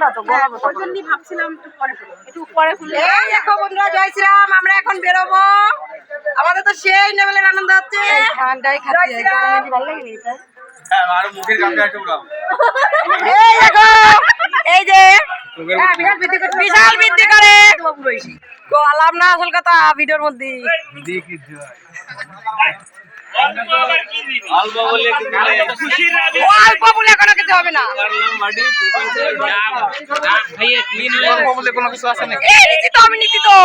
ঠান্ডা তো গলাবো ওই জন্যই ভাবছিলাম একটু পরে খুলে। এই দেখো বন্ধুরা, জয় শ্রীরাম। আমরা এখন বেরোবো। আমাদের তো সেই লেভেলের আনন্দ হচ্ছে। ঠান্ডায় খাচ্ছি, ভালো লাগেনি এটা? এই দেখো, এই যে বিশাল বৃদ্ধি করে গলাম না, আসল কথা ভিডিওর মধ্যে অল্প বলে কোনো কিছু হবে না। কোনো কিছু আছে নাকি? এই নীতি তো, আমি নীতি তো।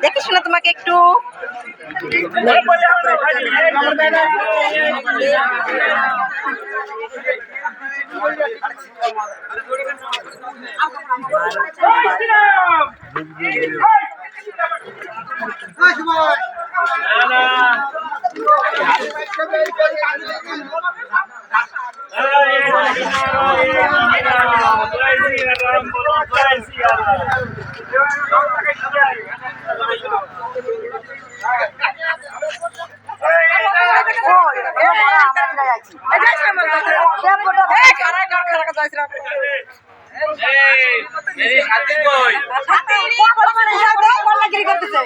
দেখিস না তোমাকে একটু করতেছে।